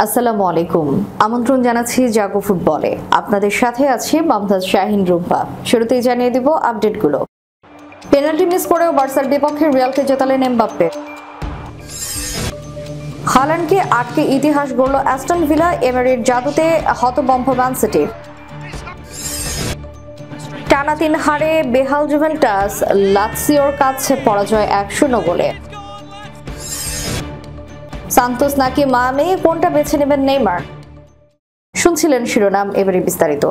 আসসালামু আলাইকুম। আমন্ত্রণ জানাচ্ছি জাগো ফুটবলে। আপনাদের সাথে আছি মমতাজ শাহিন রুম্পা। শুরুতেই জানিয়ে দিব আপডেটগুলো। পেনাল্টি মিস করেও বার্সার বিপক্ষে রিয়ালকে জেতালেন এমবাপ্পে। হালান্ডকে আটকে ইতিহাস গড়ল অ্যাস্টন ভিলা, এমেরির জাদুতে হতবম্ব ম্যান সিটি। টানা ৩ হারে বেহাল জুভেন্টাস, লাৎসিওর কাছে পরাজয় ১-০ গোলে। সান্তোস নাকি মামে, কোনটা বেছে নেবেন নেইমার? শুনছিলেন শিরোনাম, এবারে বিস্তারিত।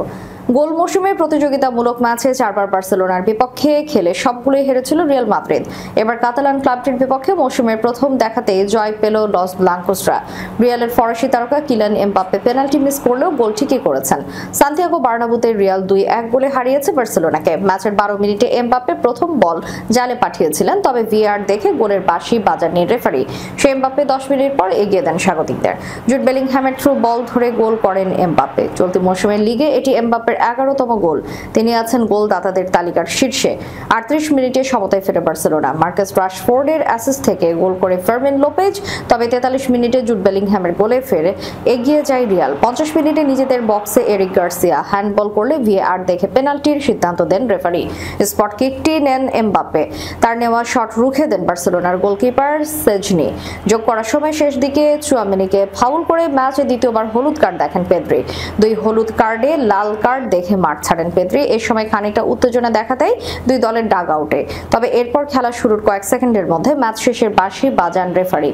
গোল মৌসুমে প্রতিযোগিতামূলক ম্যাচে 4বার বার্সেলোনার বিপক্ষে খেলে সবগুলোই হেরেছিল রিয়াল মাদ্রিদ। এবার কাতালান ক্লাবটির বিপক্ষে মৌসুমের প্রথম দেখাতেই জয় পেল লস ব্লাঙ্কোসরা। রিয়ালের ফরাসি তারকা কিলিয়ান এমবাপ্পে পেনাল্টি মিস করলেও গোল ঠিকই করেছেন। সান্তিয়াগো বার্নাব্যুতে রিয়াল 2-1 গোলে হারিয়েছে বার্সেলোনাকে। ম্যাচের 12 মিনিটে এমবাপ্পে প্রথম বল জালে পাঠিয়েছিলেন, তবে ভিআর দেখে গোলের বাঁশি বাজাননি রেফারি। সে এমবাপ্পে 10 মিনিট পর এগিয়ে দেন স্বাগতিকদের। জুড বেলিংহ্যামের থ্রু বল ধরে গোল করেন এমবাপ্পে। চলতি মৌসুমের লিগে এটি এমবাপ্পের 11তম গোল। তিনি আছেন গোলদাতাদের তালিকার শীর্ষে। 38 মিনিটে সমতায় ফেরে বার্সেলোনা। মার্কাস রাশফোর্ডের অ্যাসিস্ট থেকে গোল করে ফার্মিন লোপেজ, তবে 43 মিনিটে জুড বেলিংহ্যামের গোলে ফেরে এগিয়ে যায় রিয়াল। 50 মিনিটে নিজেদের বক্সে এরিক গার্সিয়া হ্যান্ডবল করলে ভিএআর দেখে পেনাল্টির সিদ্ধান্ত দেন রেফারি। স্পট কিকটি নেন এমবাপ্পে। তার নেওয়া শট রুখে দেন বার্সেলোনার গোলকিপার সেজনি। যোগ করার সময় শেষ দিকে চুয়ামেনিকে ফাউল করে ম্যাচে দ্বিতীয়বার হলুদ কার্ড দেখেন পেদ্রি। 2 হলুদ কার্ডে লাল কার্ড দেখে মাঠ ছাড়েন পেদ্রি। এ সময় খানিকটা উত্তেজনা দেখাতেই দুই দলের ডাগ আউটে, তবে এরপর খেলা শুরুর কয়েক সেকেন্ডের মধ্যে ম্যাচ শেষের বাঁশি বাজান রেফারি।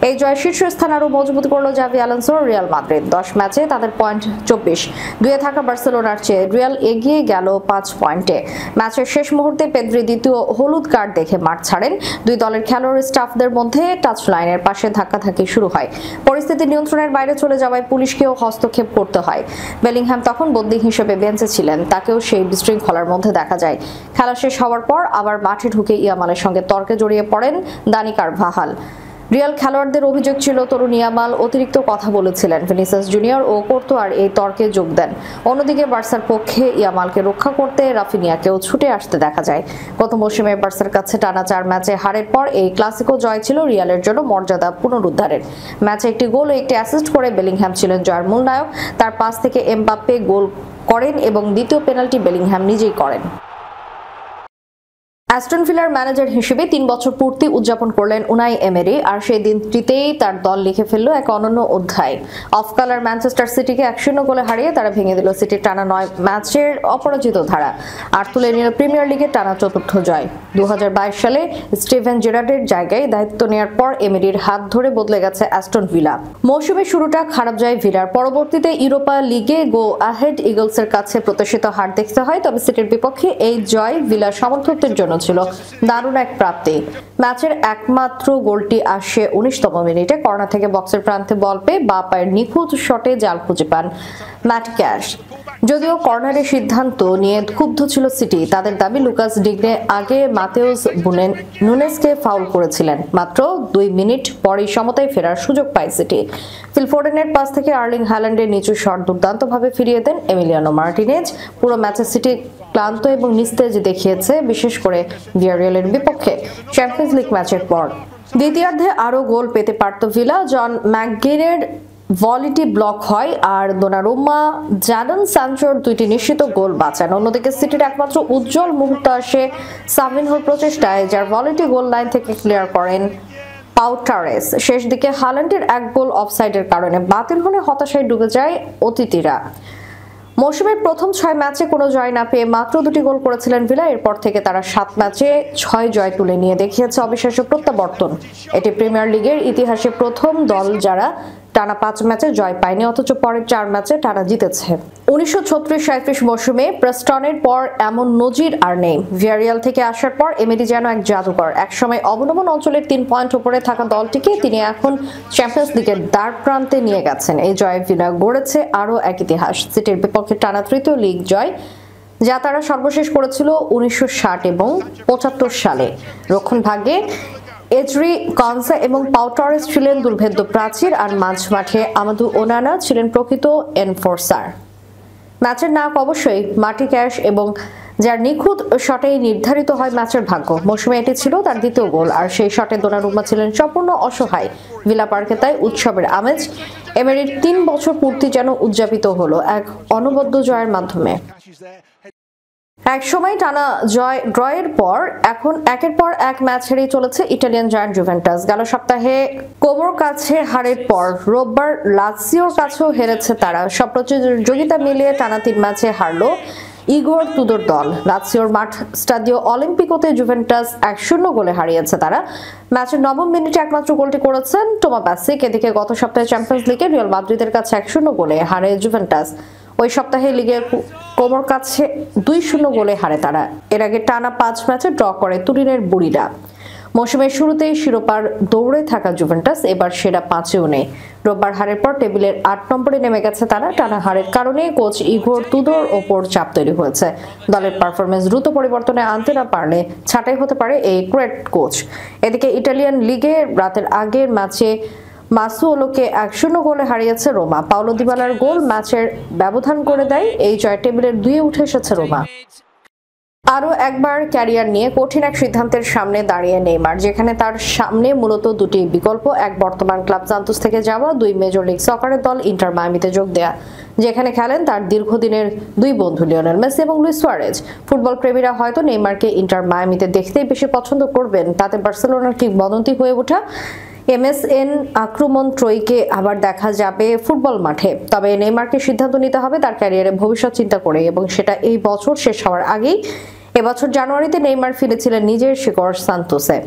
এই জয় শীর্ষস্থান আরও মজবুত করল জাভি আলোনসোর রিয়াল মাদ্রিদ। 10 ম্যাচে তাদের পয়েন্ট 24। 2-এ থাকা বার্সেলোনার চেয়ে রিয়াল এগিয়ে গেল 5 পয়েন্টে। ম্যাচের শেষ মুহূর্তে পেদ্রি দ্বিতীয় হলুদ কার্ড দেখে মাঠ ছাড়েন। দুই দলের খেলোয়াড় স্টাফদের মধ্যে টাচ লাইনের পাশে ধাক্কাধাক্কি শুরু হয়। পরিস্থিতি নিয়ন্ত্রণের বাইরে চলে যাওয়ায় পুলিশকেও হস্তক্ষেপ করতে হয়। বেলিংহ্যাম তখন বদলি হিসেবে বেঞ্চে ছিলেন, তাকেও সেই বিশৃঙ্খলার মধ্যে দেখা যায়। খেলা শেষ হওয়ার পর আবার মাঠে ঢুকে ইয়ামালের সঙ্গে তর্কে জড়িয়ে পড়েন দানি কারভাহাল। রিয়াল খেলোয়াড়দের অভিযোগ ছিল তরুণ ইয়ামাল অতিরিক্ত কথা বলেছিলেন। ভিনিসিয়াস জুনিয়র ও কোর্তোয়ার এই তর্কে যোগ দেন। অন্যদিকে বার্সার পক্ষে ইয়ামালকে রক্ষা করতে রাফিনিয়াকেও ছুটে আসতে দেখা যায়। গত মৌসুমে বার্সার কাছে টানা 4 ম্যাচে হারের পর এই ক্লাসিকো জয় ছিল রিয়ালের জন্য মর্যাদা পুনরুদ্ধারের। ম্যাচে একটি গোল ও একটি অ্যাসিস্ট করে বেলিংহ্যাম ছিলেন জয়ের মূল নায়ক। তার পাস থেকে এমবাপ্পে গোল করেন এবং দ্বিতীয় পেনাল্টি বেলিংহ্যাম নিজেই করেন। অ্যাস্টন ভিলার ম্যানেজার হিসেবে 3 বছর পূর্তি উদযাপন করলেন উনাই এমেরি, আর সেই দিনটিতেই তার দল লিখে ফেলল এক অনন্য অধ্যায়। অফ কালার ম্যানচেস্টার সিটিকে 1-0 গোলে হারিয়ে তারা ভেঙে দিল সিটির টানা 9 ম্যাচের অপরাজিত ধারা, আর তুলে নিল প্রিমিয়ার লিগের টানা 4র্থ জয়। 2022 সালে স্টিভেন জেরার্ডের জায়গায় দায়িত্ব নেওয়ার পর এমেরির হাত ধরে বদলে গেছে অ্যাস্টন ভিলা। মৌসুমের শুরুটা খারাপ যায় ভিলার। পরবর্তীতে ইউরোপা লিগে গো আহেড ইগলসের কাছে প্রত্যাশিত হার দেখতে হয়, তবে সিটির বিপক্ষে এই জয় ভিলার সমর্থকদের জন্য ছিল দারুণ এক প্রাপ্তি। ম্যাচের একমাত্র গোলটি আসে 19তম মিনিটে। কর্নার থেকে বক্সের প্রান্তে বল পেয়ে বাঁ পায়ের নিখুঁত শটে জাল খুঁজে পান ম্যাট ক্যাশ। যদিও কর্নারের সিদ্ধান্ত নিয়ে ক্ষুব্ধ ছিল সিটি। তাদের দাবি লুকাস ডিগ্নে আগে মাতেউস নুনেসকে ফাউল করেছিলেন। মাত্র 2 মিনিট পরেই সমতায় ফেরার সুযোগ পায় সিটি। ফিল ফোডেনের পাস থেকে আর্লিং হ্যালান্ডের নিচু শট দুর্দান্তভাবে ফিরিয়ে দেন এমিলিয়ানো মার্টিনেজ। পুরো ম্যাচে সিটি ক্লান্ত এবং নিস্তেজ দেখিয়েছে, বিশেষ করে ভিয়ারিয়ালের বিপক্ষে চ্যাম্পিয়ন্স লিগ ম্যাচের পর। দ্বিতীয়ার্ধে আরও গোল পেতে পারত ভিলা। জন ম্যাকগিনের ভলিটি ব্লক হয়, আর দোনারুম্মা জাডন সানচোর 2টি নিশ্চিত গোল বাঁচান। অন্যদিকে সিটির একমাত্র উজ্জ্বল মুহূর্ত আসে সাভিনহোর প্রচেষ্টায়, যার ভলিটি গোল লাইন থেকে ক্লিয়ার করেন পাউ টরেস। শেষ দিকে হালান্ডের এক গোল অফসাইডের কারণে বাতিল হলে হতাশায় ডুবে যায় অতিথিরা। মৌসুমের প্রথম 6 ম্যাচে কোনো জয় না পেয়ে মাত্র 2টি গোল করেছিলেন ভিলা। এরপর থেকে তারা 7 ম্যাচে 6 জয় তুলে নিয়ে দেখিয়েছে অবিশ্বাস্য প্রত্যাবর্তন। এটি প্রিমিয়ার লিগের ইতিহাসে প্রথম দল যারা টানা 5 ম্যাচে জয় পায়নি, অথচ পরের 4 ম্যাচে টানা জিতেছে। 1936-37 মৌসুমে প্রেস্টনের পর এমন নজির আর নেই। ভিয়ারিয়াল থেকে আসার পর এমেরি যেন এক জাদুকর। একসময় অবনমন অঞ্চলের 3 পয়েন্ট উপরে থাকা দলটিকে তিনি এখন চ্যাম্পিয়ন্স লিগের দ্বার প্রান্তে নিয়ে গেছেন। এই জয়ে ভিলা গড়েছে আরও এক ইতিহাস। সিটির বিপক্ষে টানা 3য় লিগ জয়, যা তারা সর্বশেষ করেছিল 1960 এবং 75 সালে। রক্ষণ ভাগ্যে এজরি কনসা এবং পাউ টরেস ছিলেন দুর্ভেদ্য প্রাচীর, আর মাঝমাঠে আমাদু ওনানা ছিলেন প্রকৃত এনফোর্সার। ম্যাচের নায়ক অবশ্যই মাটি ক্যাশ এবং যার নিখুঁত শটেই নির্ধারিত হয় ম্যাচের ভাগ্য। মৌসুমে এটি ছিল তার দ্বিতীয় গোল, আর সেই শটে দোনারুম্মা ছিলেন সম্পূর্ণ অসহায়। ভিলা পার্কে তাই উৎসবের আমেজ। এমেরির 3 বছর পূর্তি যেন উদযাপিত হলো এক অনবদ্য জয়ের মাধ্যমে। এক সময় টানা ড্রয়ের পর এখন একের পর এক ম্যাচ হেরেই চলেছে ইটালিয়ান জায়ান্ট জুভেন্টাস। গেল সপ্তাহে কোমোর কাছে হারের পর রোববার লাৎসিওর কাছেও হেরেছে তারা। সব প্রতিযোগিতা মিলিয়ে টানা 3 ম্যাচে হারলো ইগোর তুদোর দল। লাৎসিওর মাঠ স্টাদিও অলিম্পিকোতে জুভেন্টাস 1-0 গোলে হারিয়েছে তারা। ম্যাচের 9ম মিনিটে একমাত্র গোলটি করেছেন টোমা প্যাসিক। এদিকে গত সপ্তাহে চ্যাম্পিয়ন্স লিগে রিয়াল মাদ্রিদের কাছে 1-0 গোলে হারে জুভেন্টাস। ওই সপ্তাহে লিগের কোমোর কাছে 2-0 গোলে হারে তারা। এর আগে টানা 5 ম্যাচে ড্র করে তুরিনের বুড়িরা। মৌসুমের শুরুতেই শিরোপার দৌড়ে থাকা জুভেন্টাস এবার সেরা 5-এও নেই। রোববার হারের পর টেবিলের 8 নম্বরে নেমে গেছে তারা। টানা হারের কারণে কোচ ইগোর তুদোর ওপর চাপ তৈরি হয়েছে। দলের পারফরমেন্স দ্রুত পরিবর্তনে আনতে না পারলে ছাঁটাই হতে পারে এই ক্রেট কোচ। এদিকে ইটালিয়ান লিগে রাতের আগের ম্যাচে মাসুওলোকে 1-0 গোলে হারিয়েছে রোমা। পাওলো দিবালার গোল ম্যাচের ব্যবধান করে দেয়। এই জয় টেবিলের 2-এ উঠে এসেছে রোমা। আরও একবার ক্যারিয়ার নিয়ে কঠিন এক সিদ্ধান্তের সামনে দাঁড়িয়ে নেইমার, যেখানে তার সামনে মূলত দুটি বিকল্প। এক, বর্তমান ক্লাব সান্তোস থেকে যাওয়া 2 মেজর লিগ সকারের দল ইন্টার মায়ামিতে যোগ দেয়া, যেখানে খেলেন তার দীর্ঘদিনের 2 বন্ধু লিওনেল মেসি এবং লুইস সুয়ারেজ। ফুটবল প্রেমীরা হয়তো নেইমারকে ইন্টার মায়ামিতে দেখতেই বেশি পছন্দ করবেন। তাতে বার্সেলোনার কিংবদন্তি হয়ে ওঠা MSN আক্রমণ ত্রয়ীকে আবার দেখা যাবে ফুটবল মাঠে। তবে নেইমারকে সিদ্ধান্ত নিতে হবে তার ক্যারিয়ারের ভবিষ্যৎ চিন্তা করে, এবং সেটা এই বছর শেষ হওয়ার আগেই। এবছর জানুয়ারিতে নেইমার ফিরেছিলেন নিজের শিকড় সান্তোসে।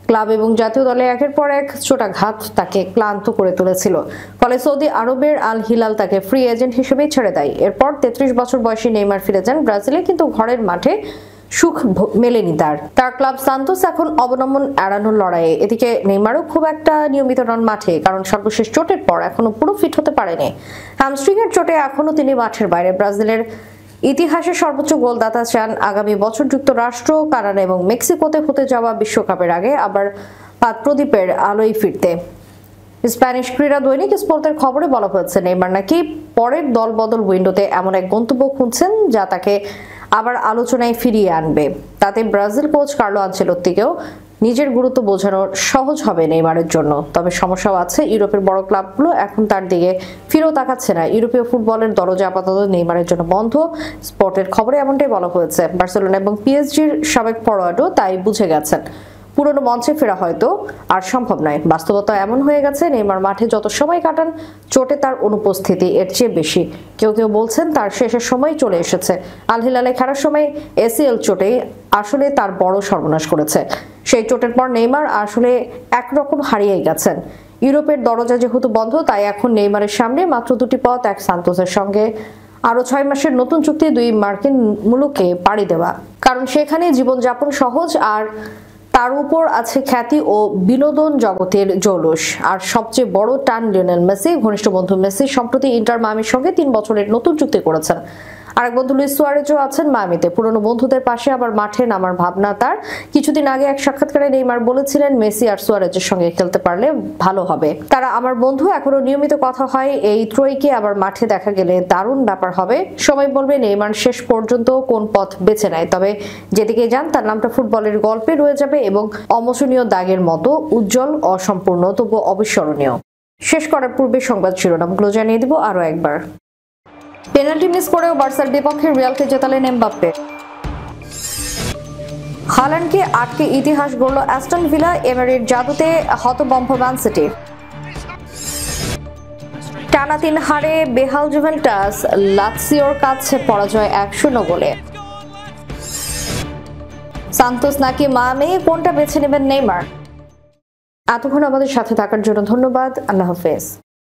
ক্লাব এবং জাতীয় দলে একের পর এক চোটাঘাত তাকে ক্লান্ত করে তুলেছিল। ফলে সৌদি আরবের আল হিলাল তাকে ফ্রি এজেন্ট হিসেবেই ছেড়ে দেয়। এরপর 33 বছর বয়সী নেইমার ফিরে যান ব্রাজিলে, কিন্তু ঘরের মাঠে সুখ মেলেনি তার ক্লাব সান্তোস এখন অবনমন এড়ানোর লড়াইয়ে। এদিকে নেইমারও খুব একটা নিয়মিত নন মাঠে, কারণ সর্বশেষ চোটের পর এখনো পুরো ফিট হতে পারেনি। হ্যামস্ট্রিং এর চোটে এখনো তিনি মাঠের বাইরে। ব্রাজিলের ইতিহাসে সর্বোচ্চ গোলদাতা চান আগামী বছর যুক্তরাষ্ট্র, কানাডা এবং মেক্সিকোতে হতে যাওয়া বিশ্বকাপের আগে আবার পাদপ্রদীপের আলোয় ফিরতে। স্প্যানিশ ক্রীড়া দৈনিক স্পোর্টের খবরে বলা হয়েছে নেইমার নাকি পরের দল বদল উইন্ডোতে এমন এক গন্তব্য খুঁজছেন যা তাকে আবার আলোচনায় ফিরিয়ে আনবে। তাতে ব্রাজিল কোচ কার্লো আনচেলোত্তিকেও নিজের গুরুত্ব বোঝানো সহজ হবে নেইমারের জন্য। তবে সমস্যাও আছে, ইউরোপের বড় ক্লাবগুলো এখন তার দিকে ফিরেও তাকাচ্ছে না। ইউরোপীয় ফুটবলের দরজা আপাতত নেইমারের জন্য বন্ধ। স্পোর্টের খবরে এমনটাই বলা হয়েছে। বার্সেলোনা এবং পিএসজির সাবেক ফরোয়ার্ডও তাই বুঝে গেছেন পুরনো মঞ্চে ফেরা হয়তো আর সম্ভব নয়। বাস্তবতা এমন হয়ে গেছে, নেইমার মাঠে যত সময় কাটান চোটে তার অনুপস্থিতি এর চেয়ে বেশি। কেউ কেউ বলছেন তার শেষের সময় চলে এসেছে। আল হিলালে খেলার সময় ACL চোটে আসলে তার বড় সর্বনাশ করেছে। সেই চোটের পর নেইমার আসলে একরকম হারিয়ে গেছেন। ইউরোপের দরজা যেহেতু বন্ধ, তাই এখন নেইমারের সামনে মাত্র 2টি পথ। এক, সান্তোসের সঙ্গে আরো 6 মাসের নতুন চুক্তি, 2 মার্কিন মুলুকে পাড়ি দেওয়া, কারণ সেখানে জীবনযাপন সহজ, আর তার উপর আছে খ্যাতি ও বিনোদন জগতের জৌলুস। আর সবচেয়ে বড় টান লিওনেল মেসি। ঘনিষ্ঠ বন্ধু মেসি সম্প্রতি ইন্টার মায়ামির সঙ্গে 3 বছরের নতুন চুক্তি করেছেন। আরেক বন্ধু লুইস সুয়ারেজও আছেন মায়ামিতে। পুরনো বন্ধুদের পাশে আবার মাঠে নামার ভাবনা তার। কিছুদিন আগে এক সাক্ষাৎকারে নেইমার বলেছিলেন, মেসি আর সুয়ারেজের সঙ্গে খেলতে পারলে ভালো হবে। তারা আমার বন্ধু, এখনো নিয়মিত কথা হয়। এই ত্রয়ীকে আবার মাঠে দেখা গেলে দারুণ ব্যাপার হবে। সবাই বলবে নেইমার শেষ পর্যন্ত কোন পথ বেছে নেয়। তবে যেদিকে যান তার নামটা ফুটবলের গল্পে রয়ে যাবে, এবং অমোচনীয় দাগের মতো উজ্জ্বল, অসম্পূর্ণ তবু অবিস্মরণীয়। শেষ করার পূর্বে সংবাদ শিরোনামগুলো জানিয়ে দিব আরো একবার। পেনাল্টি মিস করেও বার্সার বিপক্ষে রিয়ালকে জেতালেন এমবাপ্পে। হালান্ডকে আটকে ইতিহাস গড়ল অ্যাস্টন ভিলা। এমেরির জাদুতে হতভম্ব ম্যান সিটি। টানা 3 হারে বেহাল জুভেন্টাস, লাৎসিওর কাছে পরাজয় 1-0 গোলে। সান্তোস নাকি মায়ামি, কোনটা বেছে নেবেন নেইমার? এতক্ষণ আমাদের সাথে থাকার জন্য ধন্যবাদ। আল্লাহ হাফেজ।